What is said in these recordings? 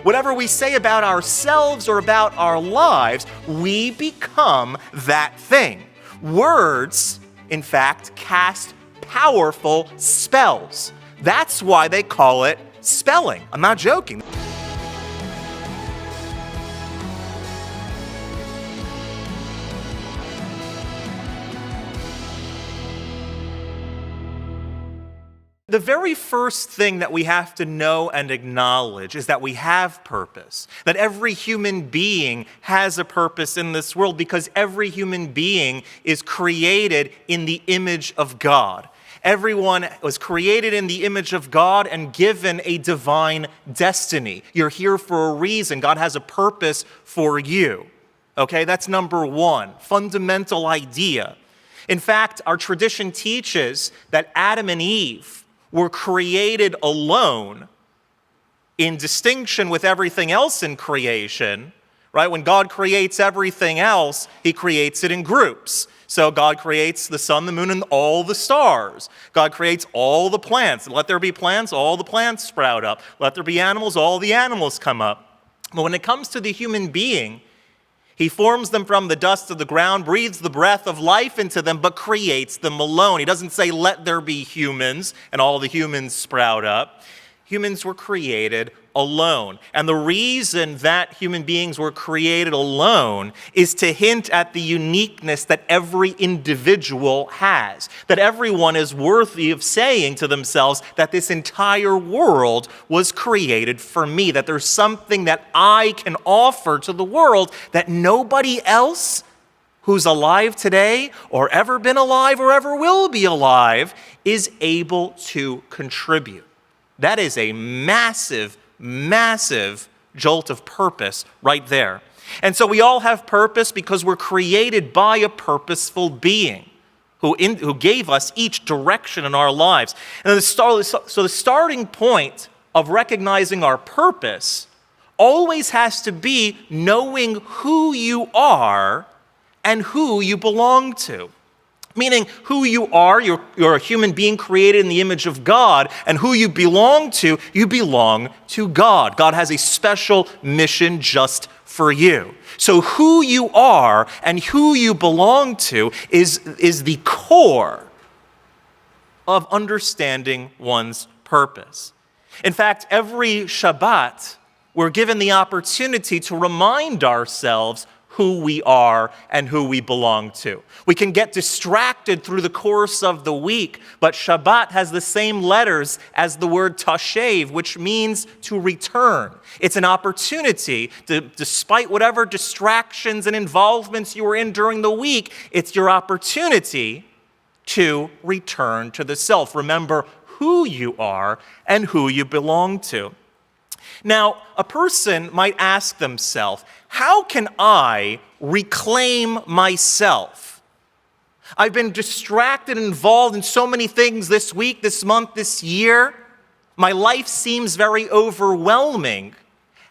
Whatever we say about ourselves or about our lives, we become that thing. Words, in fact, cast powerful spells. That's why they call it spelling. I'm not joking. The very first thing that we have to know and acknowledge is that we have purpose, that every human being has a purpose in this world because every human being is created in the image of God. Everyone was created in the image of God and given a divine destiny. You're here for a reason. God has a purpose for you. Okay, that's number one, fundamental idea. In fact, our tradition teaches that Adam and Eve were created alone in distinction with everything else in creation, right? When God creates everything else, he creates it in groups. So God creates the sun, the moon, and all the stars. God creates all the plants. Let there be plants, all the plants sprout up. Let there be animals, all the animals come up. But when it comes to the human being, he forms them from the dust of the ground, breathes the breath of life into them, but creates them alone. He doesn't say, let there be humans, and all the humans sprout up. Humans were created alone. And the reason that human beings were created alone is to hint at the uniqueness that every individual has. That everyone is worthy of saying to themselves that this entire world was created for me. That there's something that I can offer to the world that nobody else who's alive today or ever been alive or ever will be alive is able to contribute. That is a massive, massive jolt of purpose right there. And so we all have purpose because we're created by a purposeful being who gave us each direction in our lives. And so the starting point of recognizing our purpose always has to be knowing who you are and who you belong to. Meaning who you are, you're a human being created in the image of God, and who you belong to God. God has a special mission just for you. So who you are and who you belong to is the core of understanding one's purpose. In fact, every Shabbat, we're given the opportunity to remind ourselves who we are and who we belong to. We can get distracted through the course of the week, but Shabbat has the same letters as the word tashev, which means to return. It's an opportunity to, despite whatever distractions and involvements you were in during the week, it's your opportunity to return to the self. Remember who you are and who you belong to. Now, a person might ask themselves, how can I reclaim myself? I've been distracted and involved in so many things this week, this month, this year. My life seems very overwhelming.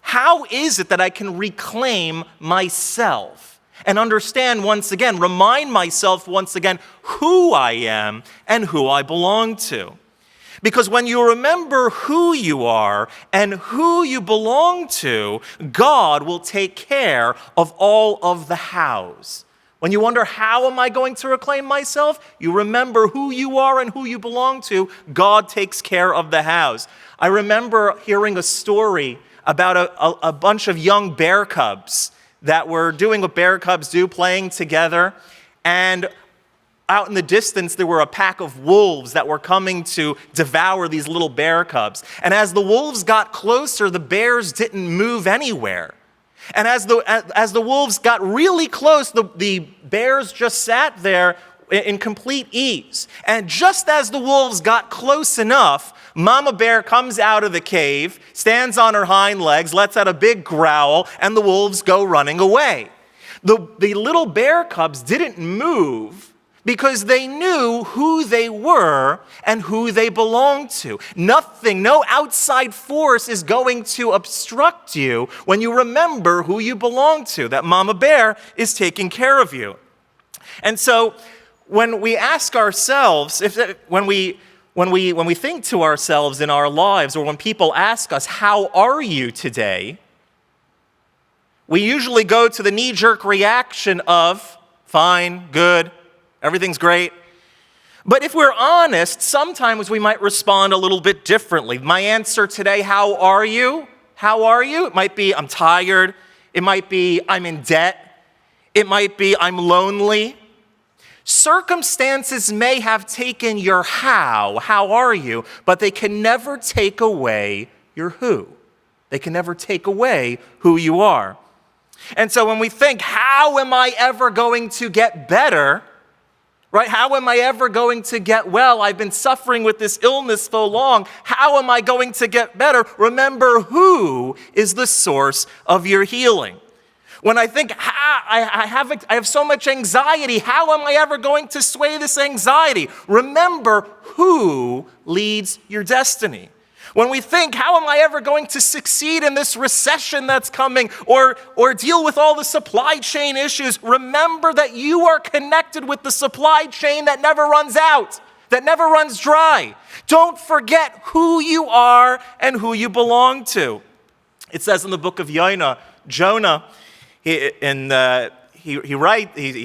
How is it that I can reclaim myself and understand once again, remind myself once again who I am and who I belong to? Because when you remember who you are and who you belong to, God will take care of all of the hows. When you wonder, how am I going to reclaim myself? You remember who you are and who you belong to. God takes care of the hows. I remember hearing a story about a bunch of young bear cubs that were doing what bear cubs do, playing together. And out in the distance, there were a pack of wolves that were coming to devour these little bear cubs. And as the wolves got closer, the bears didn't move anywhere. And as the wolves got really close, the bears just sat there in complete ease. And just as the wolves got close enough, Mama Bear comes out of the cave, stands on her hind legs, lets out a big growl, and the wolves go running away. The little bear cubs didn't move because they knew who they were and who they belonged to. Nothing, no outside force is going to obstruct you when you remember who you belong to, that Mama Bear is taking care of you. And so when we ask ourselves, when we when we think to ourselves in our lives, or when people ask us, how are you today? We usually go to the knee-jerk reaction of, fine, good, everything's great. But if we're honest, sometimes we might respond a little bit differently. My answer today, how are you? How are you? It might be, I'm tired. It might be, I'm in debt. It might be, I'm lonely. Circumstances may have taken your how are you, but they can never take away your who. They can never take away who you are. And so when we think, how am I ever going to get better? Right? How am I ever going to get well? I've been suffering with this illness so long. How am I going to get better? Remember, who is the source of your healing? When I think, I have so much anxiety, how am I ever going to sway this anxiety? Remember, who leads your destiny? When we think, how am I ever going to succeed in this recession that's coming, or deal with all the supply chain issues, remember that you are connected with the supply chain that never runs out, that never runs dry. Don't forget who you are and who you belong to. It says in the book of Jonah, he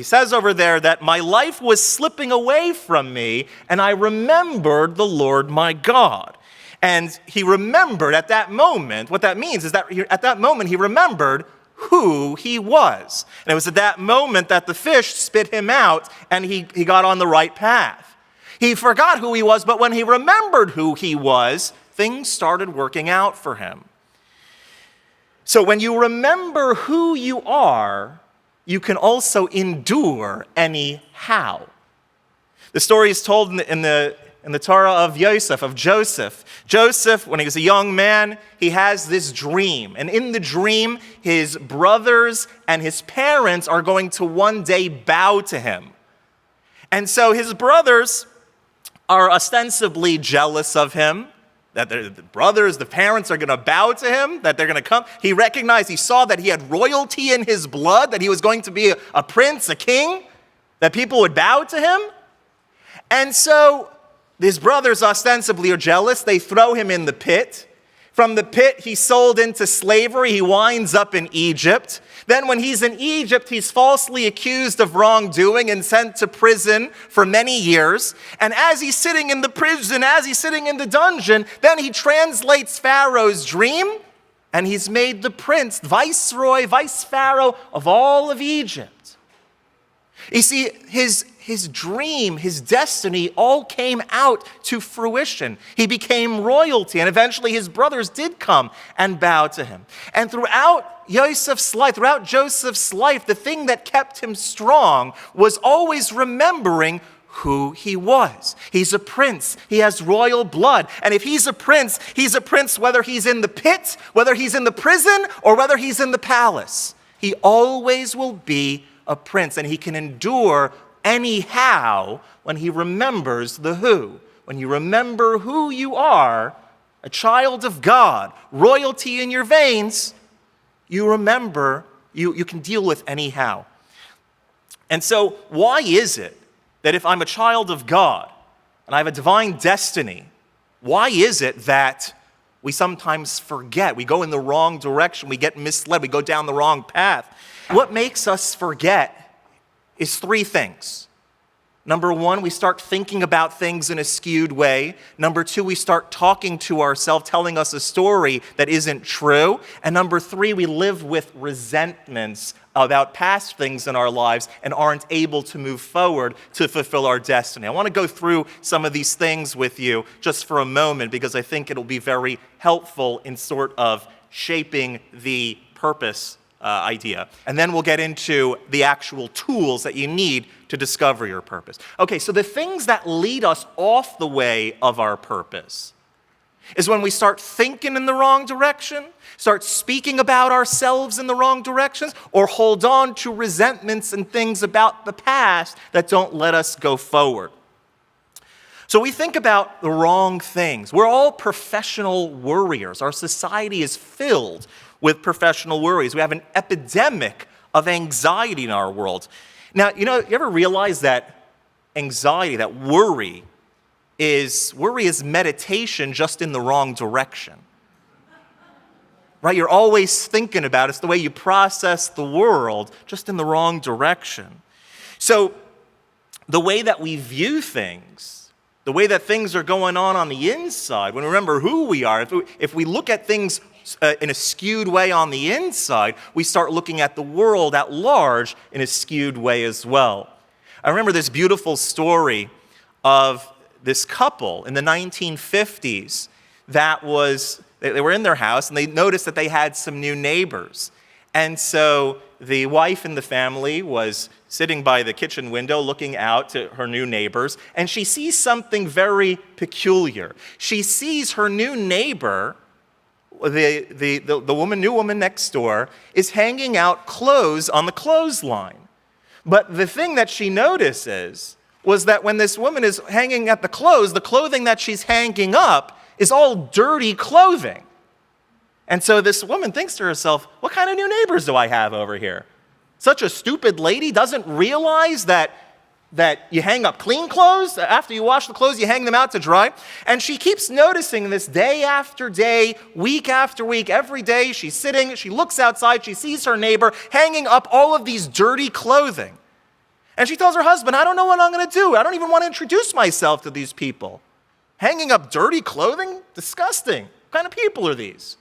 says over there that my life was slipping away from me, and I remembered the Lord my God. And he remembered at that moment, what that means is that at that moment he remembered who he was. And it was at that moment that the fish spit him out and he got on the right path. He forgot who he was, but when he remembered who he was, things started working out for him. So when you remember who you are, you can also endure anyhow. The story is told in the Torah of Joseph. Joseph, when he was a young man, he has this dream. And in the dream, his brothers and his parents are going to one day bow to him. And so his brothers are ostensibly jealous of him, that the brothers, the parents are going to bow to him, that they're going to come. He saw that he had royalty in his blood, that he was going to be a prince, a king, that people would bow to him. And so his brothers ostensibly are jealous. They throw him in the pit. From the pit, he's sold into slavery. He winds up in Egypt. Then when he's in Egypt, he's falsely accused of wrongdoing and sent to prison for many years. And as he's sitting in the prison, as he's sitting in the dungeon, then he translates Pharaoh's dream, and he's made the prince, vice pharaoh of all of Egypt. You see, his dream, his destiny all came out to fruition. He became royalty, and eventually his brothers did come and bow to him. And throughout Joseph's life, the thing that kept him strong was always remembering who he was. He's a prince. He has royal blood. And if he's a prince whether he's in the pit, whether he's in the prison, or whether he's in the palace. He always will be a prince, and he can endure anyhow when he remembers the who. When you remember who you are, a child of God, royalty in your veins, you remember, you can deal with anyhow. And so why is it that if I'm a child of God and I have a divine destiny, why is it that we sometimes forget? We go in the wrong direction, we get misled, we go down the wrong path. What makes us forget is three things. Number one, we start thinking about things in a skewed way. Number two, we start talking to ourselves, telling us a story that isn't true. And number three, we live with resentments about past things in our lives and aren't able to move forward to fulfill our destiny. I want to go through some of these things with you just for a moment because I think it'll be very helpful in sort of shaping the purpose idea. And then we'll get into the actual tools that you need to discover your purpose. Okay, so the things that lead us off the way of our purpose is when we start thinking in the wrong direction, start speaking about ourselves in the wrong directions, or hold on to resentments and things about the past that don't let us go forward. So we think about the wrong things. We're all professional worriers. Our society is filled with professional worries. We have an epidemic of anxiety in our world. Now, you ever realize that anxiety, that worry, is meditation just in the wrong direction. Right? You're always thinking about it. It's the way you process the world, just in the wrong direction. So the way that we view things, the way that things are going on the inside, when we remember who we are, if we look at things in a skewed way on the inside, we start looking at the world at large in a skewed way as well. I remember this beautiful story of this couple in the 1950s they were in their house and they noticed that they had some new neighbors. And so the wife in the family was sitting by the kitchen window looking out to her new neighbors, and she sees something very peculiar. She sees her new neighbor, the new woman next door, is hanging out clothes on the clothesline. But the thing that she notices was that when this woman is hanging at the clothing that she's hanging up is all dirty clothing. And so this woman thinks to herself, what kind of new neighbors do I have over here? Such a stupid lady doesn't realize that you hang up clean clothes. After you wash the clothes, you hang them out to dry. And she keeps noticing this day after day, week after week, every day she's sitting, she looks outside, she sees her neighbor hanging up all of these dirty clothing. And she tells her husband, I don't know what I'm going to do. I don't even want to introduce myself to these people. Hanging up dirty clothing? Disgusting. What kind of people are these?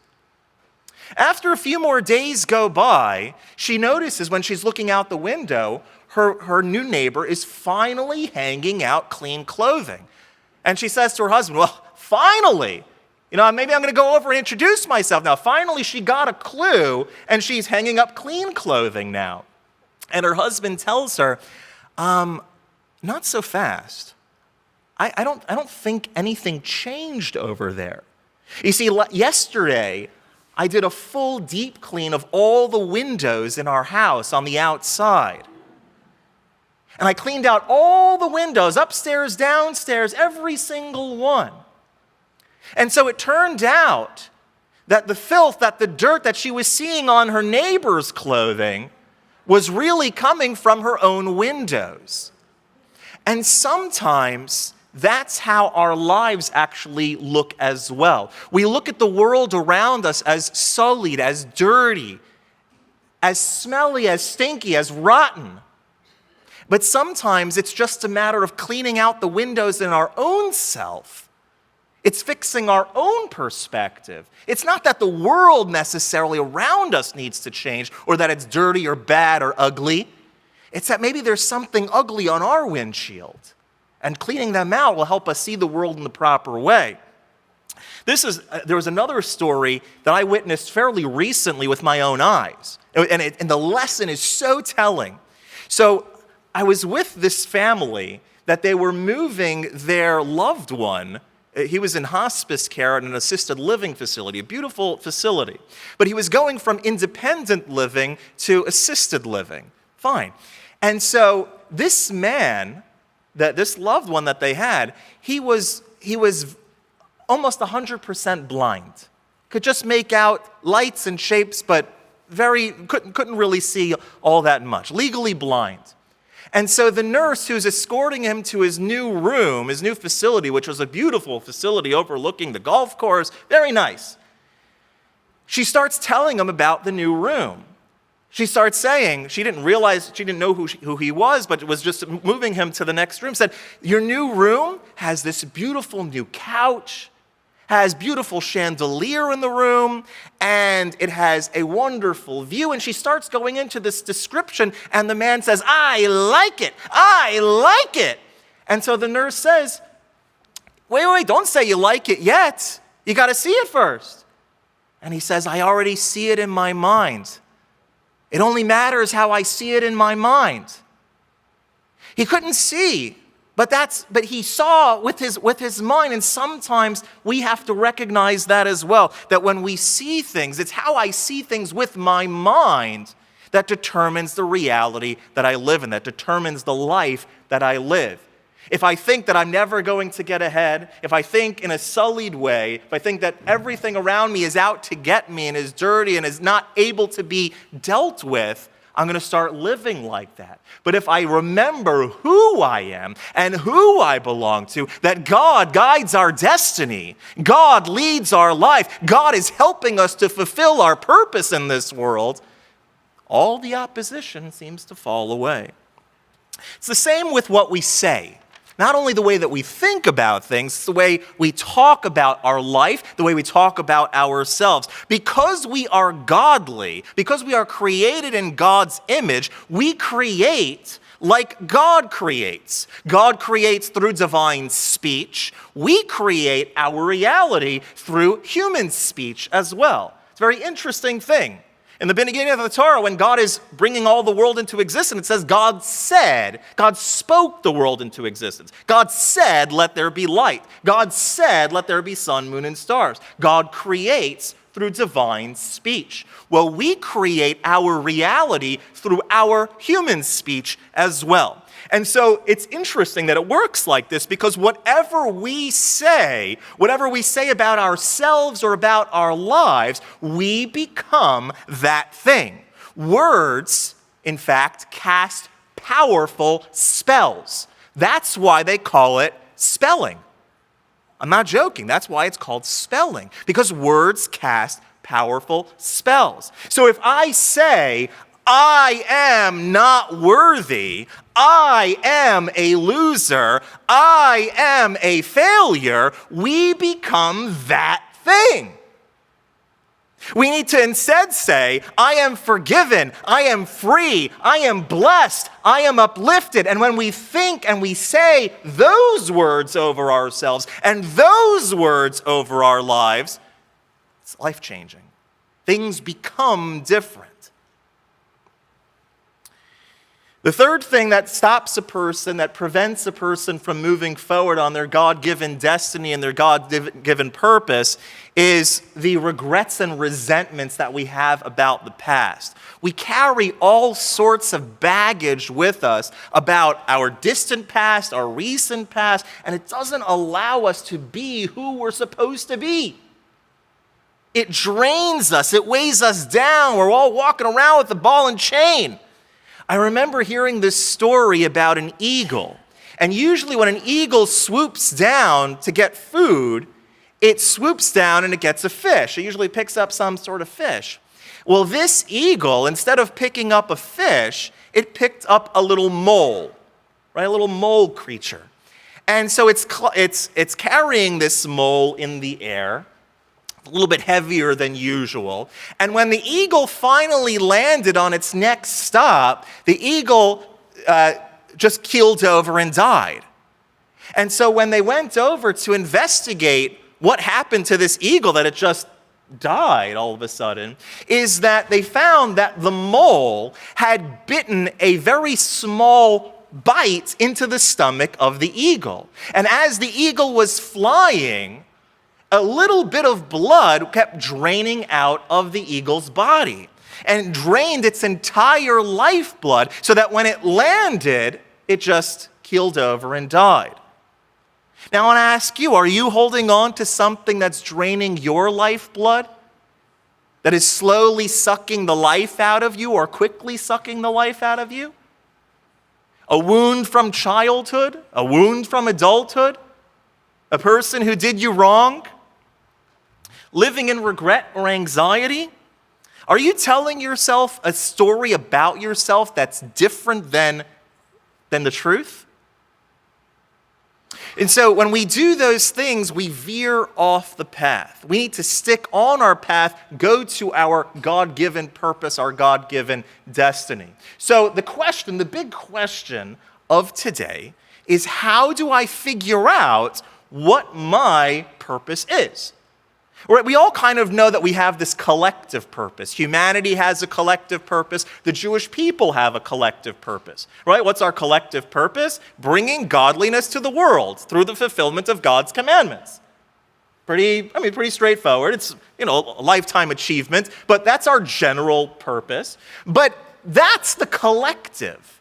After a few more days go by, she notices when she's looking out the window, her new neighbor is finally hanging out clean clothing. And she says to her husband, well, finally, maybe I'm going to go over and introduce myself now. Finally, she got a clue, and she's hanging up clean clothing now. And her husband tells her, not so fast. I don't think anything changed over there. You see, yesterday, I did a full deep clean of all the windows in our house on the outside. And I cleaned out all the windows, upstairs, downstairs, every single one. And so it turned out that the filth, that the dirt that she was seeing on her neighbor's clothing was really coming from her own windows. And sometimes that's how our lives actually look as well. We look at the world around us as sullied, as dirty, as smelly, as stinky, as rotten. But sometimes it's just a matter of cleaning out the windows in our own self. It's fixing our own perspective. It's not that the world necessarily around us needs to change or that it's dirty or bad or ugly. It's that maybe there's something ugly on our windshield. And cleaning them out will help us see the world in the proper way. There was another story that I witnessed fairly recently with my own eyes. And the lesson is so telling. So I was with this family that they were moving their loved one. He was in hospice care at an assisted living facility, a beautiful facility. But he was going from independent living to assisted living. Fine. And so this man, this loved one that they had, he was almost 100% blind. Could just make out lights and shapes, but couldn't really see all that much. Legally blind. And so the nurse who's escorting him to his new room, his new facility, which was a beautiful facility overlooking the golf course, very nice. She starts telling him about the new room. She starts saying, she didn't know who he was, but it was just moving him to the next room, said, your new room has this beautiful new couch, has beautiful chandelier in the room, and it has a wonderful view. And she starts going into this description, and the man says, I like it. And so the nurse says, wait, don't say you like it yet. You got to see it first. And he says, I already see it in my mind. It only matters how I see it in my mind. He couldn't see, but he saw with his mind, and sometimes we have to recognize that as well, that when we see things, it's how I see things with my mind that determines the reality that I live in, that determines the life that I live. If I think that I'm never going to get ahead, if I think in a sullied way, if I think that everything around me is out to get me and is dirty and is not able to be dealt with, I'm going to start living like that. But if I remember who I am and who I belong to, that God guides our destiny, God leads our life, God is helping us to fulfill our purpose in this world, all the opposition seems to fall away. It's the same with what we say. Not only the way that we think about things, it's the way we talk about our life, the way we talk about ourselves. Because we are godly, because we are created in God's image, we create like God creates. God creates through divine speech. We create our reality through human speech as well. It's a very interesting thing. In the beginning of the Torah, when God is bringing all the world into existence, it says God said, God spoke the world into existence. God said, let there be light. God said, let there be sun, moon, and stars. God creates through divine speech. Well, we create our reality through our human speech as well. And so it's interesting that it works like this, because whatever we say about ourselves or about our lives, we become that thing. Words, in fact, cast powerful spells. That's why they call it spelling. I'm not joking. That's why it's called spelling, because words cast powerful spells. So if I say, I am not worthy, I am a loser, I am a failure, we become that thing. We need to instead say, I am forgiven, I am free, I am blessed, I am uplifted. And when we think and we say those words over ourselves and those words over our lives, it's life-changing. Things become different. The third thing that stops a person, that prevents a person from moving forward on their God-given destiny and their God-given purpose, is the regrets and resentments that we have about the past. We carry all sorts of baggage with us about our distant past, our recent past, and it doesn't allow us to be who we're supposed to be. It drains us. It weighs us down. We're all walking around with the ball and chain. I remember hearing this story about an eagle. And usually when an eagle swoops down to get food, it swoops down and it gets a fish. It usually picks up some sort of fish. Well, this eagle, instead of picking up a fish, it picked up a little mole, right? A little mole creature. And so it's carrying this mole in the air, a little bit heavier than usual. And when the eagle finally landed on its next stop, the eagle just keeled over and died. And so when they went over to investigate what happened to this eagle, that it just died all of a sudden, is that they found that the mole had bitten a very small bite into the stomach of the eagle. And as the eagle was flying, a little bit of blood kept draining out of the eagle's body and drained its entire lifeblood, so that when it landed, it just keeled over and died. Now I want to ask you, are you holding on to something that's draining your lifeblood? That is slowly sucking the life out of you, or quickly sucking the life out of you? A wound from childhood? A wound from adulthood? A person who did you wrong? Living in regret or anxiety? Are you telling yourself a story about yourself that's different than the truth? And so when we do those things, we veer off the path. We need to stick on our path, go to our God-given purpose, our God-given destiny. So the big question of today is, how do I figure out what my purpose is? Right, we all kind of know that we have this collective purpose. Humanity has a collective purpose. The Jewish people have a collective purpose. Right? What's our collective purpose? Bringing godliness to the world through the fulfillment of God's commandments. Pretty straightforward. It's, a lifetime achievement, but that's our general purpose. But that's the collective.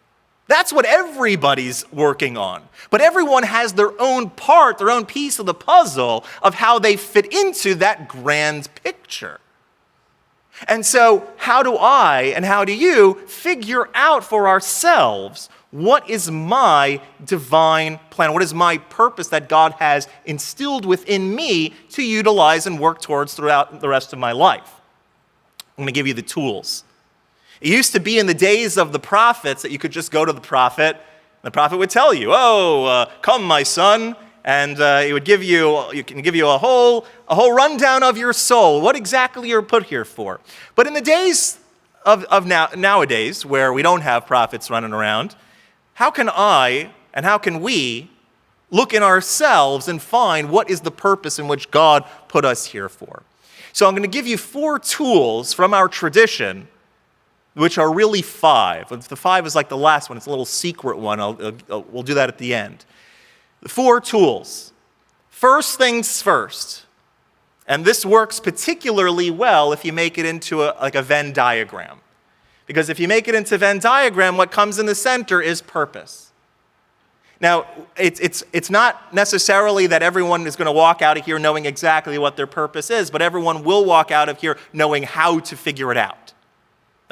That's what everybody's working on. But everyone has their own part, their own piece of the puzzle of how they fit into that grand picture. And so how do I and how do you figure out for ourselves what is my divine plan? What is my purpose that God has instilled within me to utilize and work towards throughout the rest of my life? I'm going to give you the tools. It used to be in the days of the prophets that you could just go to the prophet. The prophet would tell you, come, my son, and he would give you a whole rundown of your soul, what exactly you're put here for. But in the days of nowadays, where we don't have prophets running around, how can I and how can we look in ourselves and find what is the purpose in which God put us here for? So I'm going to give you 4 tools from our tradition, which are really 5. The 5 is like the last one. It's a little secret one. We'll do that at the end. The 4 tools. First things first. And this works particularly well if you make it into a Venn diagram. Because if you make it into a Venn diagram, what comes in the center is purpose. Now, it's not necessarily that everyone is going to walk out of here knowing exactly what their purpose is, but everyone will walk out of here knowing how to figure it out.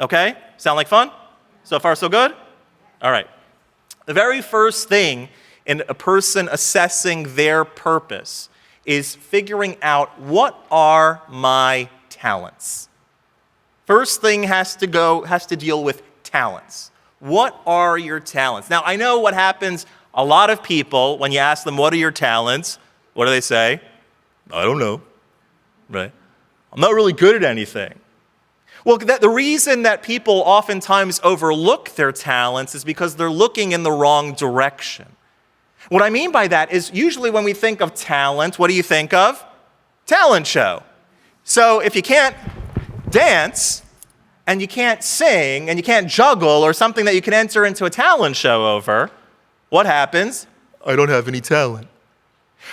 Okay? Sound like fun? So far, so good? All right. The very first thing in a person assessing their purpose is figuring out, what are my talents? First thing has to deal with talents. What are your talents? Now, I know what happens. A lot of people, when you ask them, what are your talents? What do they say? I don't know. Right? I'm not really good at anything. Well, the reason that people oftentimes overlook their talents is because they're looking in the wrong direction. What I mean by that is usually when we think of talent, what do you think of? Talent show. So if you can't dance and you can't sing and you can't juggle or something that you can enter into a talent show over, what happens? I don't have any talent.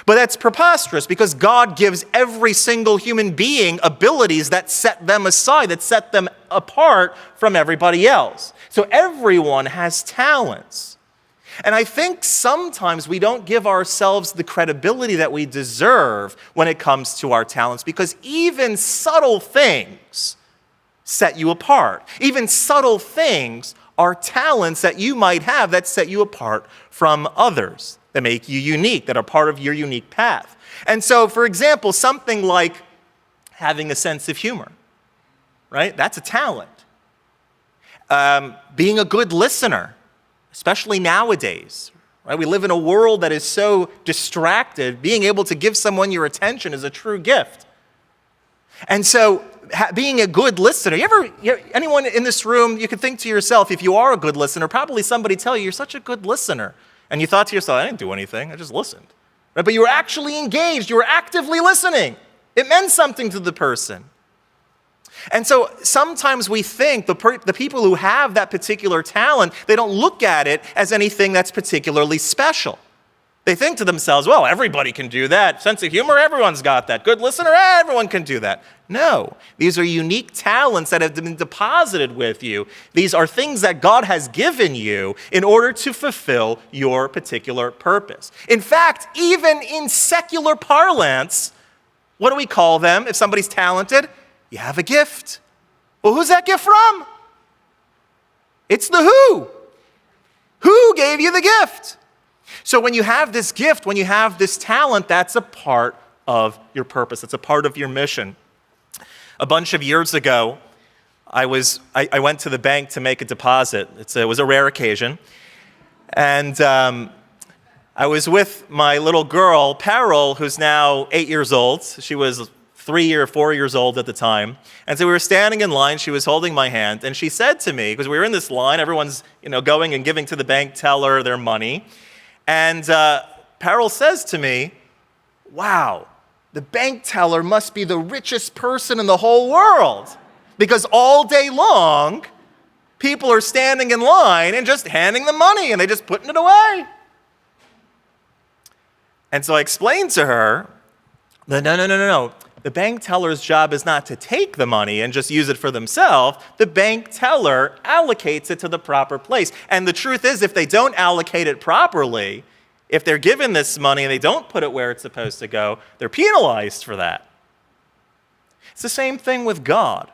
But that's preposterous because God gives every single human being abilities that set them aside, that set them apart from everybody else. So everyone has talents. And I think sometimes we don't give ourselves the credibility that we deserve when it comes to our talents, because even subtle things set you apart. Even subtle things are talents that you might have that set you apart from others, that make you unique, that are part of your unique path. And so, for example, something like having a sense of humor, right? That's a talent. Being a good listener, especially nowadays, right? We live in a world that is so distracted. Being able to give someone your attention is a true gift. And so, being a good listener, anyone in this room, you can think to yourself, if you are a good listener, probably somebody tell you, you're such a good listener. And you thought to yourself, I didn't do anything, I just listened. Right? But you were actually engaged, you were actively listening. It meant something to the person. And so sometimes we think the people who have that particular talent, they don't look at it as anything that's particularly special. They think to themselves, well, everybody can do that. Sense of humor, everyone's got that. Good listener, everyone can do that. No, these are unique talents that have been deposited with you. These are things that God has given you in order to fulfill your particular purpose. In fact, even in secular parlance, what do we call them if somebody's talented? You have a gift. Well, who's that gift from? It's the who. Who gave you the gift? So when you have this gift, when you have this talent, that's a part of your purpose. It's a part of your mission. A bunch of years ago, I went to the bank to make a deposit. It was a rare occasion. And I was with my little girl, Peril, who's now 8 years old. She was 3 or 4 years old at the time. And so we were standing in line. She was holding my hand. And she said to me, because we were in this line, everyone's going and giving to the bank teller their money. And Peril says to me, wow, the bank teller must be the richest person in the whole world, because all day long, people are standing in line and just handing them money and they just putting it away. And so I explained to her that no. The bank teller's job is not to take the money and just use it for themselves. The bank teller allocates it to the proper place. And the truth is, if they don't allocate it properly, if they're given this money and they don't put it where it's supposed to go, they're penalized for that. It's the same thing with God.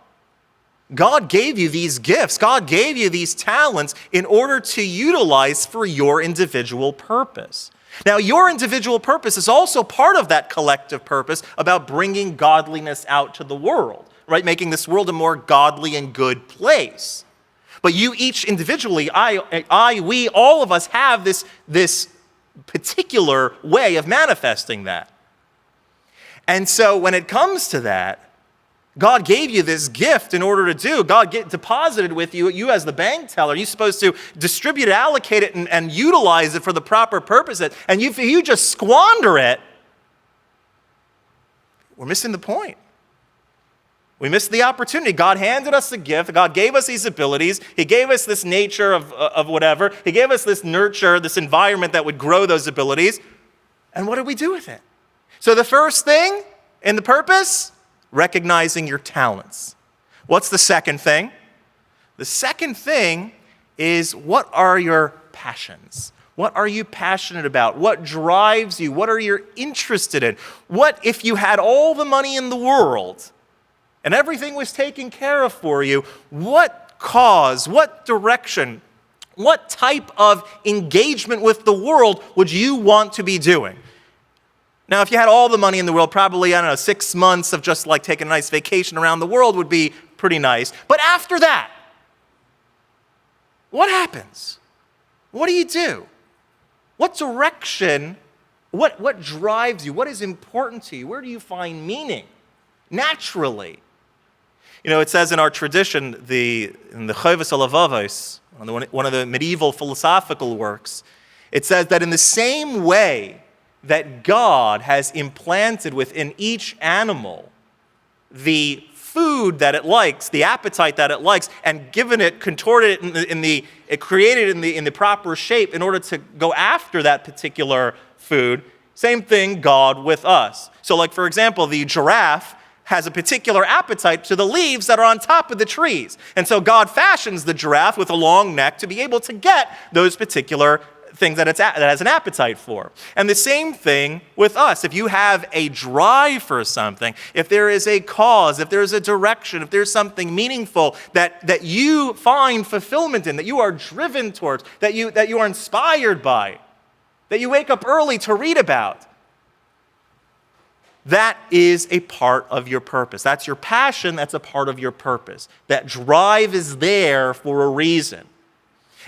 God gave you these gifts. God gave you these talents in order to utilize for your individual purpose. Now, your individual purpose is also part of that collective purpose about bringing godliness out to the world, right? Making this world a more godly and good place. But you each individually, we, all of us have this particular way of manifesting that. And so when it comes to that, God gave you this gift in order to do. God deposited with you as the bank teller. You're supposed to distribute it, allocate it, and utilize it for the proper purpose. And if you just squander it, we're missing the point. We missed the opportunity. God handed us a gift. God gave us these abilities. He gave us this nature of whatever. He gave us this nurture, this environment that would grow those abilities. And what did we do with it? So the first thing in the purpose, recognizing your talents. What's the second thing? The second thing is, what are your passions? What are you passionate about? What drives you? What are you interested in? What if you had all the money in the world and everything was taken care of for you? What cause, what direction, what type of engagement with the world would you want to be doing? Now, if you had all the money in the world, probably, 6 months of just like taking a nice vacation around the world would be pretty nice. But after that, what happens? What do you do? What direction, what drives you? What is important to you? Where do you find meaning? Naturally. It says in our tradition, in the Chovos HaLevavos, one of the medieval philosophical works, it says that in the same way that God has implanted within each animal the food that it likes, the appetite that it likes, and given it, contorted it it created it in the proper shape in order to go after that particular food. Same thing, God with us. So, like for example, the giraffe has a particular appetite to the leaves that are on top of the trees, and so God fashions the giraffe with a long neck to be able to get those particular things that it has an appetite for. And the same thing with us. If you have a drive for something, if there is a cause, if there's a direction, if there's something meaningful that you find fulfillment in, that you are driven towards, that you are inspired by, that you wake up early to read about, that is a part of your purpose. That's your passion. That's a part of your purpose. That drive is there for a reason.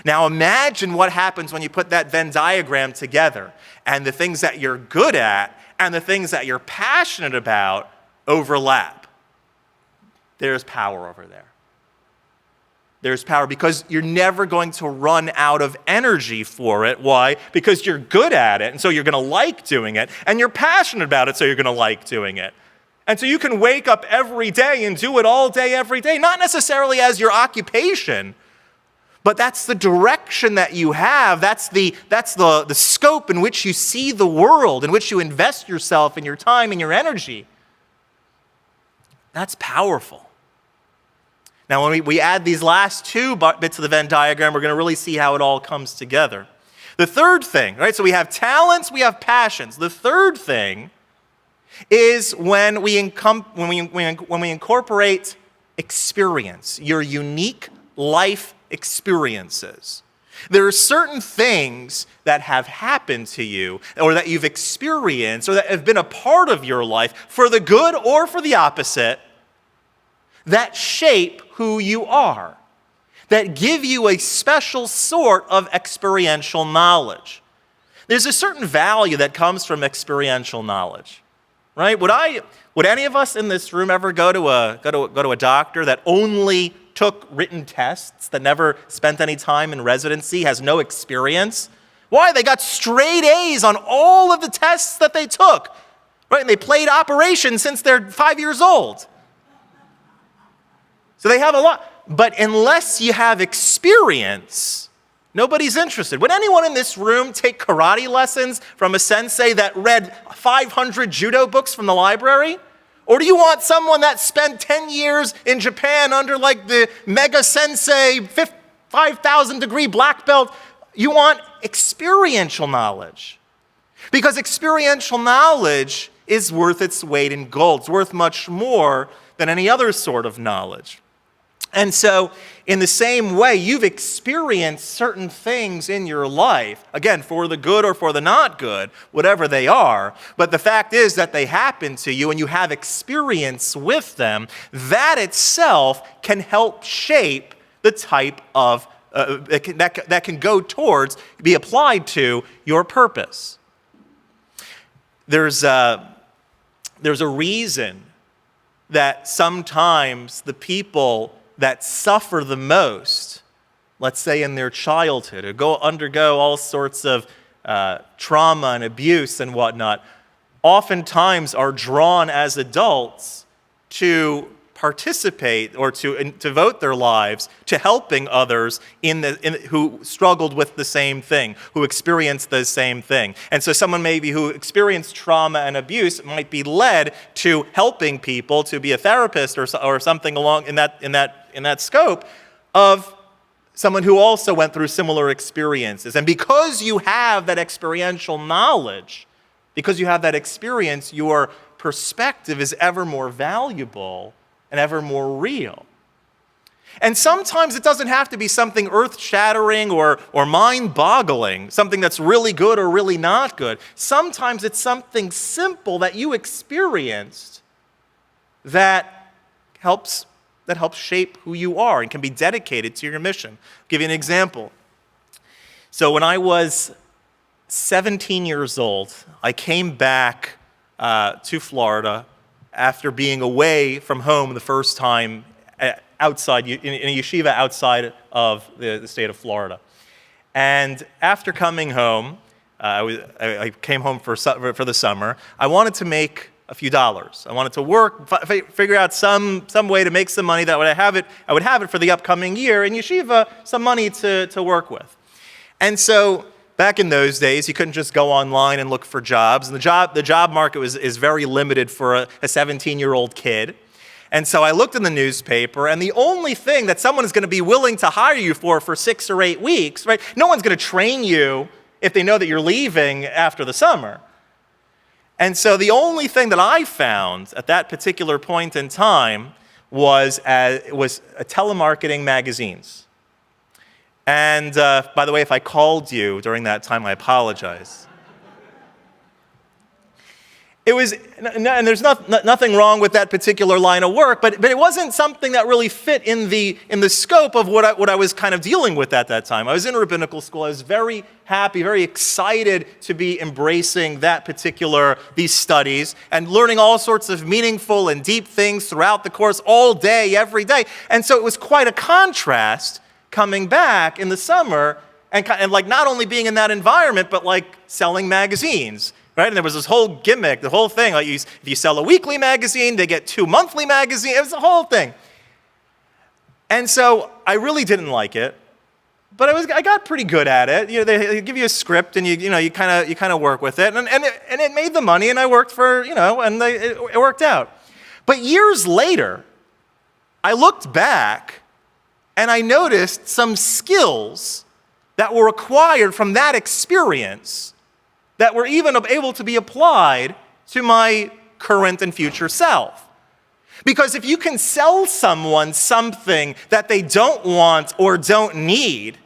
Now imagine what happens when you put that Venn diagram together and the things that you're good at and the things that you're passionate about overlap. There's power over there. There's power because you're never going to run out of energy for it. Why? Because you're good at it, and so you're going to like doing it, and you're passionate about it, so you're going to like doing it. And so you can wake up every day and do it all day, every day, not necessarily as your occupation, but that's the direction that you have. That's the scope in which you see the world, in which you invest yourself and your time and your energy. That's powerful. Now, when we add these last two bits of the Venn diagram, we're going to really see how it all comes together. The third thing, right? So we have talents, we have passions. The third thing is when we incorporate experience, your unique life experiences. There are certain things that have happened to you or that you've experienced or that have been a part of your life for the good or for the opposite that shape who you are, that give you a special sort of experiential knowledge. There's a certain value that comes from experiential knowledge, right? Would any of us in this room ever go to a doctor that only took written tests, that never spent any time in residency, has no experience? Why? They got straight A's on all of the tests that they took, right? And they played Operation since they're 5 years old. So they have a lot. But unless you have experience, nobody's interested. Would anyone in this room take karate lessons from a sensei that read 500 judo books from the library? Or do you want someone that spent 10 years in Japan under like the mega sensei, 5,000 degree black belt? You want experiential knowledge. Because experiential knowledge is worth its weight in gold. It's worth much more than any other sort of knowledge. And so, in the same way, you've experienced certain things in your life, again, for the good or for the not good, whatever they are, but the fact is that they happen to you and you have experience with them. That itself can help shape the type of, that can go towards, be applied to your purpose. There's a reason that sometimes the people that suffer the most, let's say in their childhood, or undergo all sorts of trauma and abuse and whatnot, oftentimes are drawn as adults to participate or to devote their lives to helping others who struggled with the same thing, who experienced the same thing. And so someone maybe who experienced trauma and abuse might be led to helping people, to be a therapist or something along in that scope of someone who also went through similar experiences. And because you have that experiential knowledge, because you have that experience, your perspective is ever more valuable and ever more real. And sometimes it doesn't have to be something earth-shattering or mind-boggling, something that's really good or really not good. Sometimes it's something simple that you experienced that helps shape who you are and can be dedicated to your mission. I'll give you an example. So when I was 17 years old, I came back to Florida after being away from home the first time outside, in a yeshiva outside of the state of Florida. And after coming home, I came home for the summer. I wanted to make a few dollars. I wanted to work, figure out some way to make some money that I would have it for the upcoming year in yeshiva, some money to work with. And so back in those days, you couldn't just go online and look for jobs. And the job market is very limited for a 17-year-old kid. And so I looked in the newspaper, and the only thing that someone is going to be willing to hire you for 6 or 8 weeks, right? No one's going to train you if they know that you're leaving after the summer. And so the only thing that I found at that particular point in time was telemarketing magazines. And by the way, if I called you during that time, I apologize. It was, and there's nothing wrong with that particular line of work, but it wasn't something that really fit in the scope of what I was kind of dealing with at that time. I was in rabbinical school. I was very happy, very excited to be embracing these studies and learning all sorts of meaningful and deep things throughout the course, all day, every day. And so it was quite a contrast coming back in the summer and like not only being in that environment, but like selling magazines. Right? And there was this whole gimmick, the whole thing. Like if you sell a weekly magazine, they get 2 monthly magazines. It was the whole thing. And so I really didn't like it, but I got pretty good at it. You know, they give you a script, and you kind of work with it, and it made the money, and I worked for and it worked out. But years later, I looked back, and I noticed some skills that were acquired from that experience that were even able to be applied to my current and future self. Because if you can sell someone something that they don't want or don't need,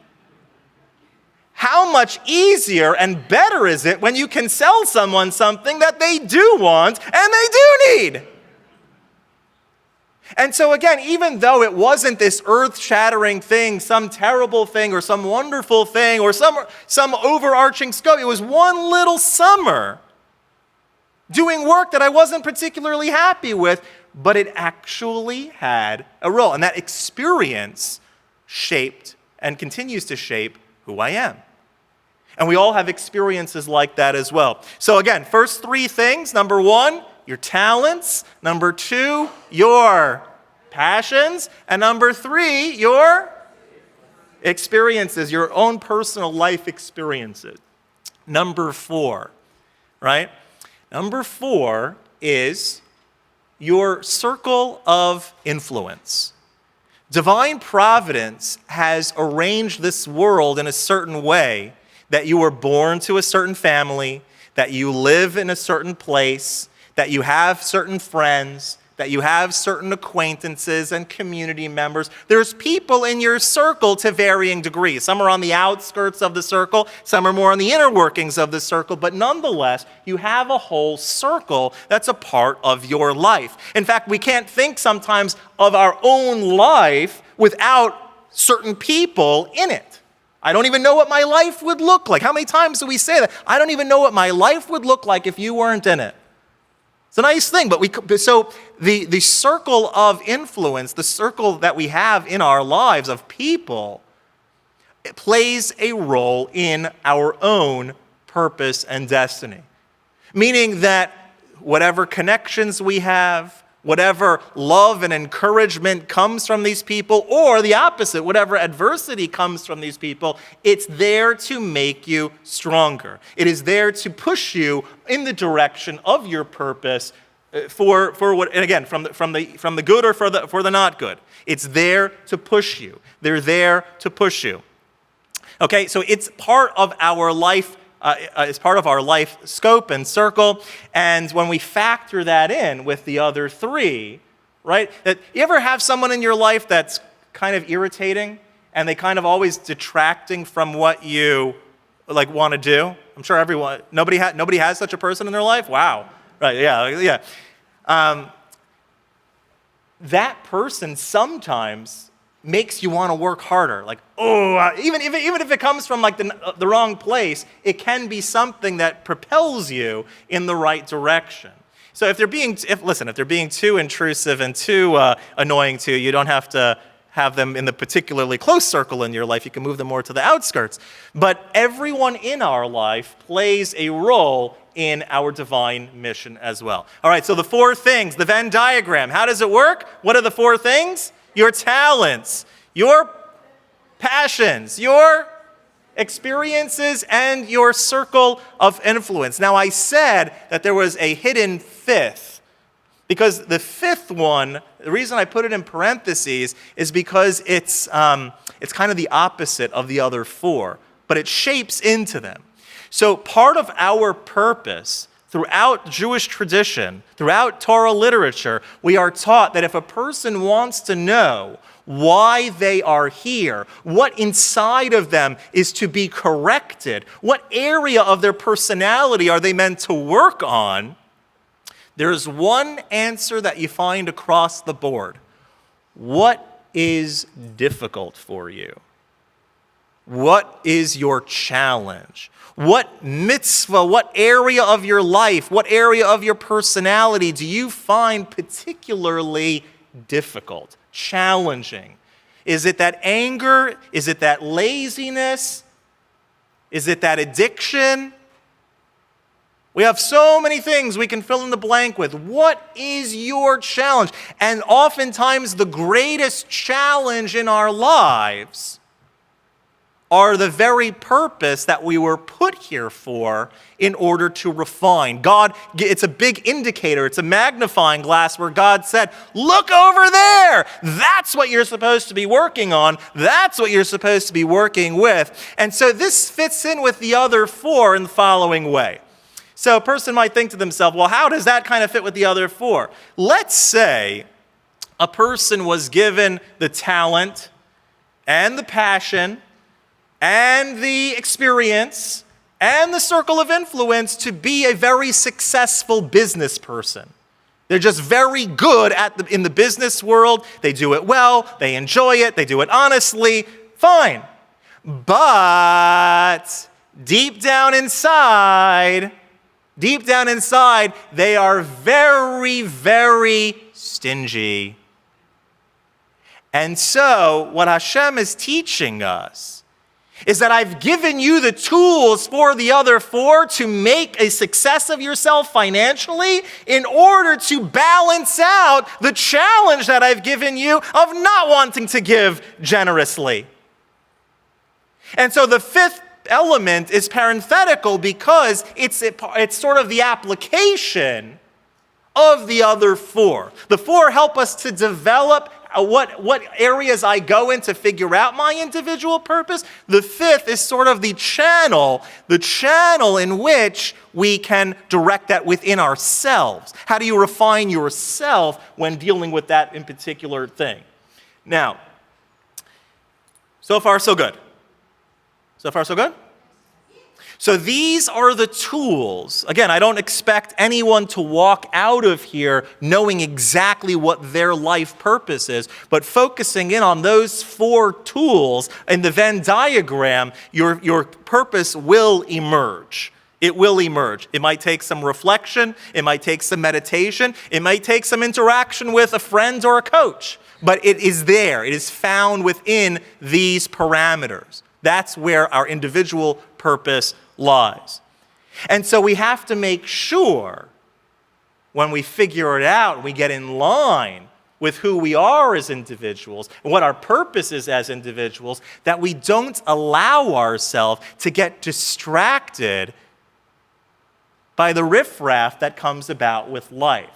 how much easier and better is it when you can sell someone something that they do want and they do need? And so again, even though it wasn't this earth-shattering thing, some terrible thing or some wonderful thing or some overarching scope, it was one little summer doing work that I wasn't particularly happy with, but it actually had a role. And that experience shaped and continues to shape who I am. And we all have experiences like that as well. So again, first 3 things. Number 1, your talents. Number 2, your passions. And number 3, your experiences, your own personal life experiences. Number 4, right? Number 4 is your circle of influence. Divine providence has arranged this world in a certain way that you were born to a certain family, that you live in a certain place, that you have certain friends, that you have certain acquaintances and community members. There's people in your circle to varying degrees. Some are on the outskirts of the circle, some are more on the inner workings of the circle, but nonetheless, you have a whole circle that's a part of your life. In fact, we can't think sometimes of our own life without certain people in it. I don't even know what my life would look like. How many times do we say that? I don't even know what my life would look like if you weren't in it. It's a nice thing, but the circle of influence, the circle that we have in our lives of people, it plays a role in our own purpose and destiny. Meaning that whatever connections we have, whatever love and encouragement comes from these people, or the opposite, whatever adversity comes from these people, it's there to make you stronger. It is there to push you in the direction of your purpose for what, and again, from the good or for the not good. It's there to push you. They're there to push you. Okay, so it's part of our life. It's part of our life scope and circle, and when we factor that in with the other three, right? That you ever have someone in your life that's kind of irritating, and they kind of always detracting from what you want to do? I'm sure nobody has such a person in their life. Wow, right? Yeah. That person sometimes makes you want to work harder. Even if it comes from the wrong place, it can be something that propels you in the right direction. So if they're being too intrusive and too annoying to you, you don't have to have them in the particularly close circle in your life. You can move them more to the outskirts. But everyone in our life plays a role in our divine mission as well. All right, so the four things, the Venn diagram, how does it work? What are the four things? Your talents, your passions, your experiences, and your circle of influence. Now, I said that there was a hidden fifth, because the fifth one, the reason I put it in parentheses is because it's kind of the opposite of the other four, but it shapes into them. So part of our purpose throughout Jewish tradition, throughout Torah literature, we are taught that if a person wants to know why they are here, what inside of them is to be corrected, what area of their personality are they meant to work on, there's one answer that you find across the board. What is difficult for you? What is your challenge? What mitzvah, what area of your life, what area of your personality do you find particularly difficult, challenging? Is it that anger? Is it that laziness? Is it that addiction? We have so many things we can fill in the blank with. What is your challenge? And oftentimes the greatest challenge in our lives are the very purpose that we were put here for in order to refine. God, it's a big indicator. It's a magnifying glass where God said, look over there. That's what you're supposed to be working on. That's what you're supposed to be working with. And so this fits in with the other four in the following way. So a person might think to themselves, well, how does that kind of fit with the other four? Let's say a person was given the talent and the passion and the experience and the circle of influence to be a very successful business person. They're just very good in the business world. They do it well. They enjoy it. They do it honestly. Fine. But deep down inside, they are very, very stingy. And so what Hashem is teaching us is that I've given you the tools for the other four to make a success of yourself financially in order to balance out the challenge that I've given you of not wanting to give generously. And so the fifth element is parenthetical because it's sort of the application of the other four. The four help us to develop what areas I go in to figure out my individual purpose. The fifth is sort of the channel in which we can direct that within ourselves. How do you refine yourself when dealing with that in particular thing? Now, so far so good. So far so good? So these are the tools. Again, I don't expect anyone to walk out of here knowing exactly what their life purpose is, but focusing in on those 4 tools in the Venn diagram, your purpose will emerge. It will emerge. It might take some reflection. It might take some meditation. It might take some interaction with a friend or a coach, but it is there. It is found within these parameters. That's where our individual purpose lies. And so we have to make sure when we figure it out, we get in line with who we are as individuals and what our purpose is as individuals, that we don't allow ourselves to get distracted by the riffraff that comes about with life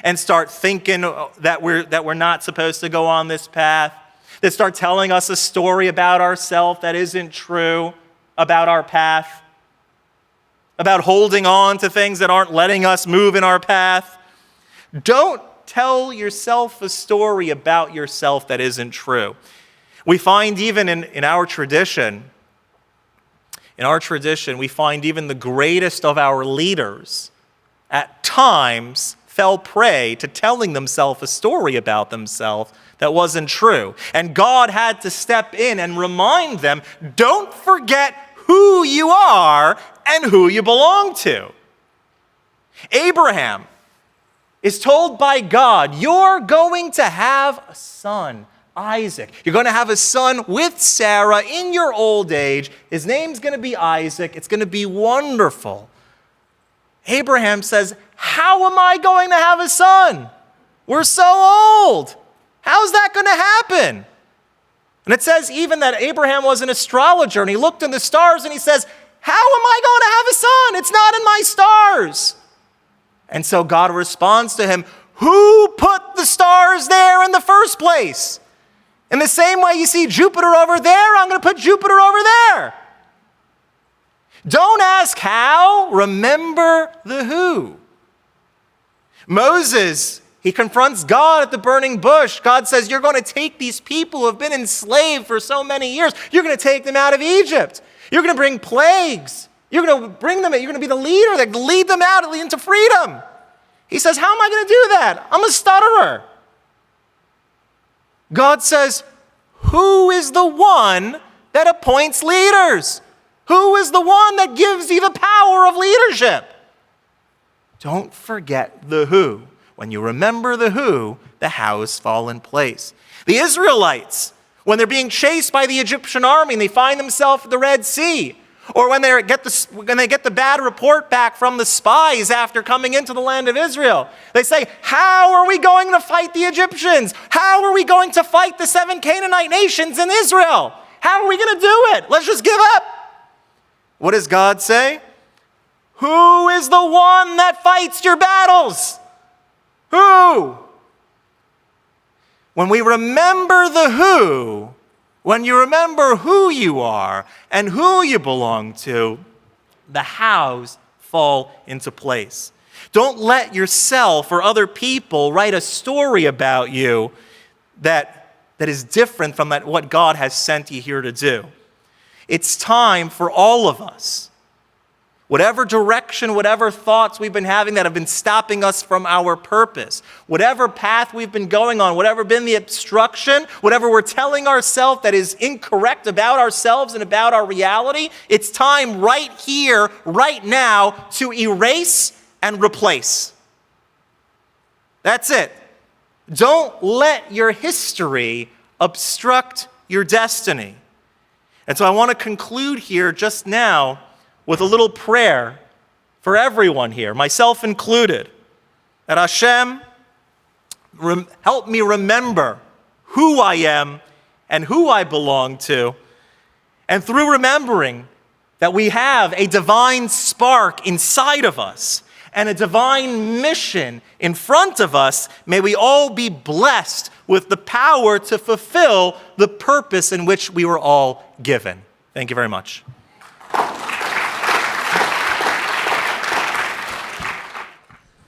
and start thinking that we're not supposed to go on this path, that start telling us a story about ourselves that isn't true about our path, about holding on to things that aren't letting us move in our path. Don't tell yourself a story about yourself that isn't true. We find even in our tradition, we find even the greatest of our leaders at times fell prey to telling themselves a story about themselves that wasn't true. And God had to step in and remind them, don't forget who you are and who you belong to. Abraham is told by God, you're going to have a son, Isaac. You're going to have a son with Sarah in your old age. His name's going to be Isaac. It's going to be wonderful. Abraham says, how am I going to have a son? We're so old. How's that going to happen? And it says even that Abraham was an astrologer, and he looked in the stars and he says, how am I going to have a son? It's not in my stars. And so God responds to him, who put the stars there in the first place? In the same way you see Jupiter over there, I'm going to put Jupiter over there. Don't ask how, remember the who. Moses, he confronts God at the burning bush. God says, you're going to take these people who have been enslaved for so many years. You're going to take them out of Egypt. You're going to bring plagues. You're going to bring them, you're going to be the leader that lead them out into freedom. He says, how am I going to do that? I'm a stutterer. God says, who is the one that appoints leaders? Who is the one that gives you the power of leadership? Don't forget the who. When you remember the who, the hows fall in place. The Israelites, when they're being chased by the Egyptian army and they find themselves at the Red Sea, or when they get the bad report back from the spies after coming into the land of Israel, they say, how are we going to fight the Egyptians? How are we going to fight the 7 Canaanite nations in Israel? How are we going to do it? Let's just give up. What does God say? Who is the one that fights your battles? Who? When we remember the who, when you remember who you are and who you belong to, the hows fall into place. Don't let yourself or other people write a story about you that is different from what God has sent you here to do. It's time for all of us, whatever direction, whatever thoughts we've been having that have been stopping us from our purpose, whatever path we've been going on, whatever been the obstruction, whatever we're telling ourselves that is incorrect about ourselves and about our reality, it's time right here, right now, to erase and replace. That's it. Don't let your history obstruct your destiny. And so I want to conclude here just now with a little prayer for everyone here, myself included, that Hashem help me remember who I am and who I belong to. And through remembering that we have a divine spark inside of us, and a divine mission in front of us, may we all be blessed with the power to fulfill the purpose in which we were all given. Thank you very much.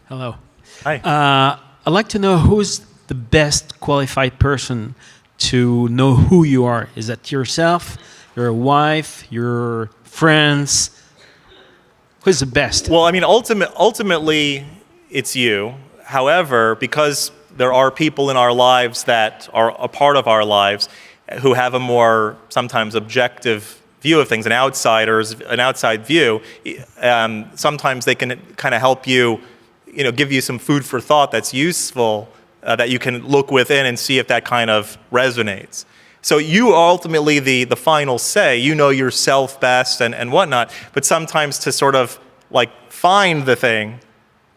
Hello. Hi. I'd like to know who's the best qualified person to know who you are. Is that yourself, your wife, your friends? Who's the best? Well, I mean, ultimately, it's you. However, because there are people in our lives that are a part of our lives who have a more sometimes objective view of things, an outside view, sometimes they can kind of help you, give you some food for thought that's useful, that you can look within and see if that kind of resonates. So you are ultimately the final say. You know yourself best and whatnot, but sometimes to sort of like find the thing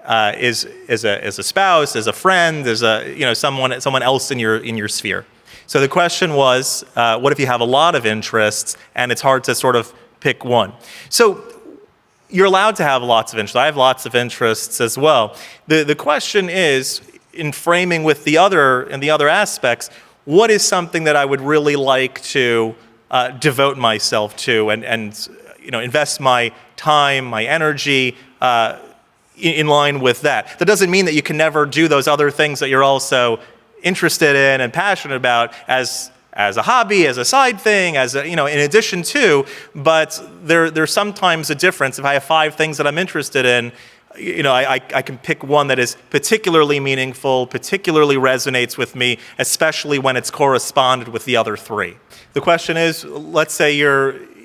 is a spouse, as a friend, as someone else in your sphere. So the question was, what if you have a lot of interests and it's hard to sort of pick one? So you're allowed to have lots of interests. I have lots of interests as well. The question is, in framing with the other aspects, what is something that I would really like to devote myself to and invest my time, my energy in line with that? That doesn't mean that you can never do those other things that you're also interested in and passionate about as a hobby, as a side thing, in addition to, but there's sometimes a difference. If I have 5 things that I'm interested in, I can pick one that is particularly meaningful, particularly resonates with me, especially when it's corresponded with the other 3. The question is, let's say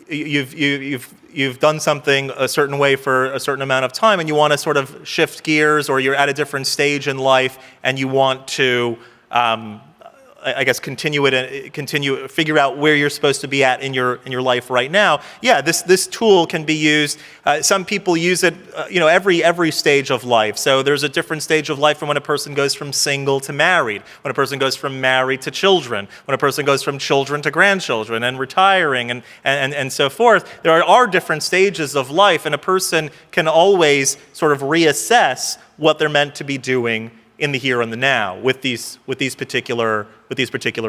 you've done something a certain way for a certain amount of time, and you want to sort of shift gears, or you're at a different stage in life, and you want to figure out where you're supposed to be at in your life right now. Yeah, this tool can be used. Some people use it, every stage of life. So there's a different stage of life from when a person goes from single to married, when a person goes from married to children, when a person goes from children to grandchildren and retiring and so forth. There are different stages of life, and a person can always sort of reassess what they're meant to be doing in the here and the now with these particular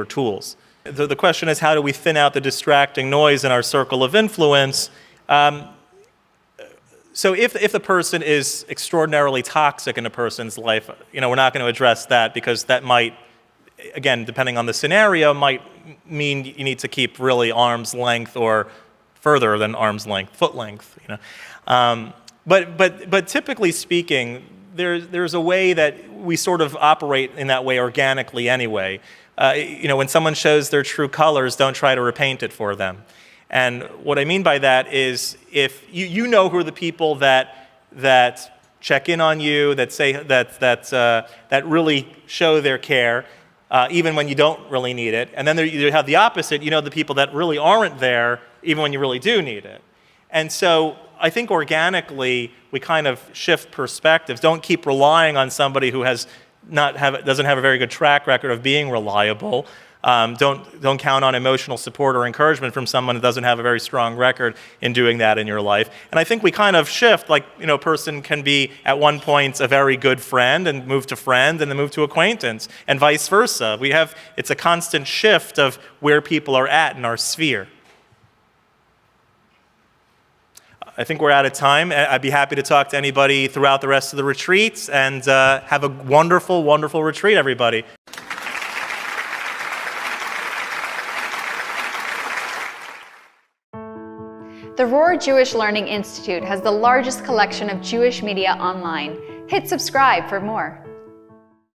tools. The question is, how do we thin out the distracting noise in our circle of influence? So if the person is extraordinarily toxic in a person's life, we're not going to address that, because that might, again, depending on the scenario, might mean you need to keep really arm's length or further than arm's length, foot length. But typically speaking, there's a way that we sort of operate in that way organically anyway. When someone shows their true colors, don't try to repaint it for them. And what I mean by that is, if you know who are the people that check in on you, that say that really show their care, even when you don't really need it. And then you have the opposite. The people that really aren't there, even when you really do need it. And so I think organically we kind of shift perspectives. Don't keep relying on somebody who doesn't have a very good track record of being reliable. Don't count on emotional support or encouragement from someone who doesn't have a very strong record in doing that in your life. And I think we kind of shift, a person can be at one point a very good friend and move to friend and then move to acquaintance, and vice versa. It's a constant shift of where people are at in our sphere. I think we're out of time. I'd be happy to talk to anybody throughout the rest of the retreats, and have a wonderful, wonderful retreat, everybody. The Rohr Jewish Learning Institute has the largest collection of Jewish media online. Hit subscribe for more.